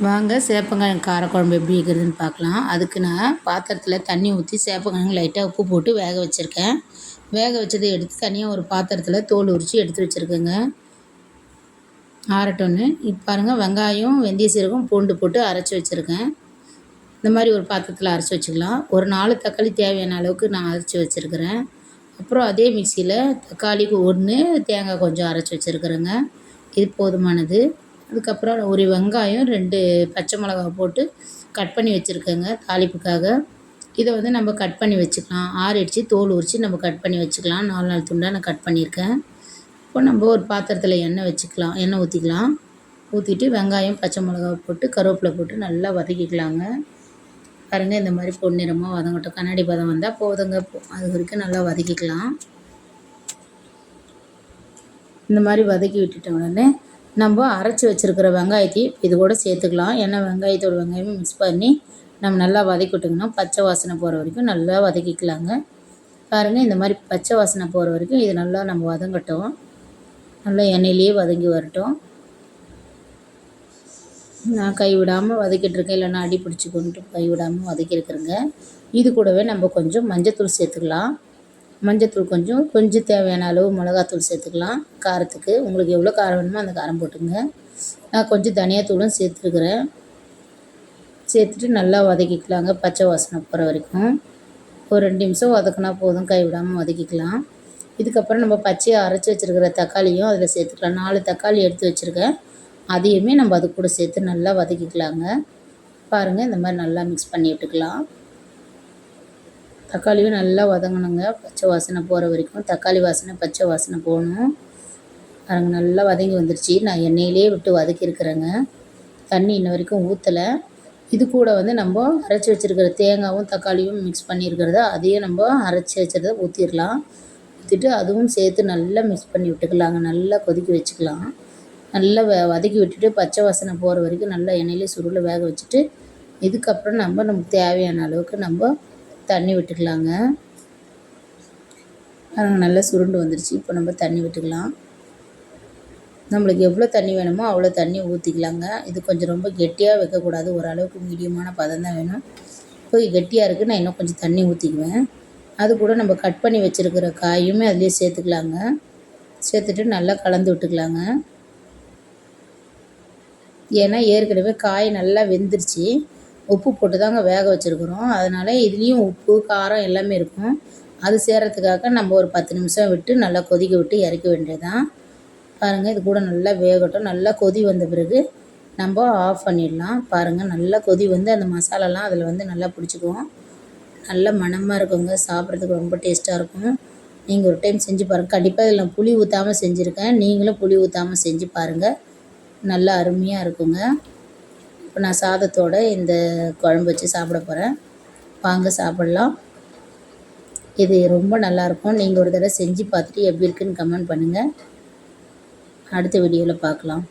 வாங்க சேப்பங்கிழங்கு காரக்குழம்பு எப்படி வைக்கிறதுன்னு பார்க்கலாம். அதுக்கு நான் பாத்திரத்தில் தண்ணி ஊற்றி சேப்பங்கிழங்கு லைட்டாக உப்பு போட்டு வேக வச்சுருக்கேன். வேக வச்சதை எடுத்து தனியாக ஒரு பாத்திரத்தில் தோல் உரித்து எடுத்து வச்சுருக்கேங்க. ஆறட்டோன்னு இப்போ பாருங்கள், வெங்காயம், வெந்தய சீரகம், பூண்டு போட்டு அரைச்சி வச்சுருக்கேன். இந்த மாதிரி ஒரு பாத்திரத்தில் அரைச்சி வச்சுக்கலாம். ஒரு 4 தக்காளி தேவையான அளவுக்கு நான் அரைச்சி வச்சுருக்கிறேன். அப்புறம் அதே மிக்சியில் தக்காளிக்கு 1, தேங்காய் கொஞ்சம் அரைச்சி வச்சுருக்கிறேங்க. இது போதுமானது. அதுக்கப்புறம் ஒரு வெங்காயம், 2 பச்சை மிளகா போட்டு கட் பண்ணி வச்சுருக்கேங்க தாளிப்புக்காக. இதை வந்து நம்ம கட் பண்ணி வச்சுக்கலாம். ஆறிடுச்சு, தோல் உரித்து நம்ம கட் பண்ணி வச்சுக்கலாம். 4 துண்டாக நான் கட் பண்ணியிருக்கேன். இப்போ நம்ம ஒரு பாத்திரத்தில் எண்ணெய் ஊற்றிக்கலாம். ஊற்றிட்டு வெங்காயம், பச்சை மிளகா போட்டு கருவேப்பிலை போட்டு நல்லா வதக்கிக்கலாங்க. பாருங்கள், இந்த மாதிரி பொன்னிறமாக வதங்கட்டும். கண்ணாடி பதம் வந்தால் போதுங்க. அது வரைக்கும் நல்லா வதக்கிக்கலாம். இந்த மாதிரி வதக்கி விட்டுட்ட உடனே நம்ம அரைச்சி வச்சுருக்கிற வெங்காயத்தையும் இது கூட சேர்த்துக்கலாம். ஏன்னா வெங்காயத்தோட வெங்காயமும் மிக்ஸ் பண்ணி நம்ம நல்லா வதக்கி விட்டுங்கன்னா பச்சை வாசனை போகிற வரைக்கும் நல்லா வதக்கிக்கலாங்க. பாருங்கள், இந்த மாதிரி பச்சை வாசனை போகிற வரைக்கும் இது நல்லா நம்ம வதங்கட்டும். நல்லா எண்ணெயிலேயே வதங்கி வரட்டும். நான் கைவிடாமல் வதக்கிட்டுருக்கேன், இல்லைன்னா அடி பிடிச்சி கொண்டு கைவிடாமல் வதக்கியிருக்கிறேங்க. இது கூடவே நம்ம கொஞ்சம் மஞ்சத்தூள் சேர்த்துக்கலாம். மஞ்சத்தூள் கொஞ்சம் தேவையான அளவு மிளகாத்தூள் சேர்த்துக்கலாம். காரத்துக்கு உங்களுக்கு எவ்வளோ காரம் வேணுமோ அந்த காரம் போட்டுங்க. நான் கொஞ்சம் தனியாத்தூளும் சேர்த்துருக்குறேன். சேர்த்துட்டு நல்லா வதக்கிக்கலாங்க, பச்சை வாசனை போகிற வரைக்கும். ஒரு 2 நிமிஷம் வதக்கினா போதும், கைவிடாமல் வதக்கிக்கலாம். இதுக்கப்புறம் நம்ம பச்சையாக அரைச்சி வச்சுருக்கிற தக்காளியும் அதில் சேர்த்துக்கலாம். 4 தக்காளி எடுத்து வச்சுருக்கேன். அதையுமே நம்ம அது கூட சேர்த்து நல்லா வதக்கிக்கலாங்க. பாருங்கள், இந்த மாதிரி நல்லா மிக்ஸ் பண்ணி விட்டுக்கலாம். தக்காளியும் நல்லா வதங்கணுங்க, பச்சை வாசனை போகிற வரைக்கும். தக்காளி வாசனை, பச்சை வாசனை போகணும். பாருங்க, நல்லா வதங்கி வந்துடுச்சு. நான் எண்ணெயிலே விட்டு வதக்கியிருக்கிறேங்க. தண்ணி இன்ன வரைக்கும் ஊற்றலை. இது கூட வந்து நம்ம அரைச்சி வச்சுருக்கிற தேங்காயும் தக்காளியும் மிக்ஸ் பண்ணியிருக்கிறத அதையும் நம்ம அரைச்சி வச்சுருத ஊற்றிடலாம். ஊற்றிட்டு அதுவும் சேர்த்து நல்லா மிக்ஸ் பண்ணி விட்டுக்கலாங்க. நல்லா கொதிக்க வச்சுக்கலாம். நல்லா வதக்கி விட்டுட்டு பச்சை வாசனை போகிற வரைக்கும் நல்லா எண்ணெயிலே சுருளை வேக வச்சுட்டு இதுக்கப்புறம் நமக்கு தேவையான அளவுக்கு நம்ம தண்ணி விட்டுக்கலாங்க. நல்லா சுருண்டு வந்துடுச்சு. இப்போ நம்ம தண்ணி விட்டுக்கலாம். நம்மளுக்கு எவ்வளோ தண்ணி வேணுமோ அவ்வளோ தண்ணி ஊற்றிக்கலாங்க. இது கொஞ்சம் ரொம்ப கெட்டியாக வைக்கக்கூடாது, ஓரளவுக்கு மீடியமான பதம் தான் வேணும். இப்போ கெட்டியாக இருக்குது, நான் இன்னும் கொஞ்சம் தண்ணி ஊற்றிக்குவேன். அது கூட நம்ம கட் பண்ணி வச்சுருக்கிற காயுமே அதுலேயே சேர்த்துக்கலாங்க. சேர்த்துட்டு நல்லா கலந்து விட்டுக்கலாங்க. ஏன்னா ஏற்கனவே காய் நல்லா வெந்துருச்சு. உப்பு போட்டு தாங்க வேக வச்சுருக்குறோம். அதனால் இதுலேயும் உப்பு, காரம் எல்லாமே இருக்கும். அது சேர்கிறதுக்காக நம்ம ஒரு 10 நிமிஷம் விட்டு நல்லா கொதிக்க விட்டு இறக்க வேண்டியதுதான். பாருங்கள், இது கூட நல்லா வேகட்டும். நல்லா கொதி வந்த பிறகு நம்ம ஆஃப் பண்ணிடலாம். பாருங்கள், நல்லா கொதி வந்து அந்த மசாலாலாம் அதில் வந்து நல்லா பிடிச்சிக்குவோம். நல்ல மணமாக இருக்குங்க, சாப்பிட்றதுக்கு ரொம்ப டேஸ்ட்டாக இருக்கும். நீங்கள் ஒரு டைம் செஞ்சு பாருங்கள். கண்டிப்பாக இதில் நான் புளி ஊற்றாமல் செஞ்சுருக்கேன். நீங்களும் புளி ஊற்றாமல் செஞ்சு பாருங்கள், நல்லா அருமையாக இருக்குங்க. இப்போ நான் சாதத்தோடு இந்த குழம்பு வச்சு சாப்பிட போகிறேன். வாங்க சாப்பிட்லாம். இது ரொம்ப நல்லாயிருக்கும். நீங்கள் ஒரு தடவை செஞ்சு பார்த்துட்டு எப்படி இருக்குன்னு கமெண்ட் பண்ணுங்கள். அடுத்த வீடியோவில் பார்க்கலாம்.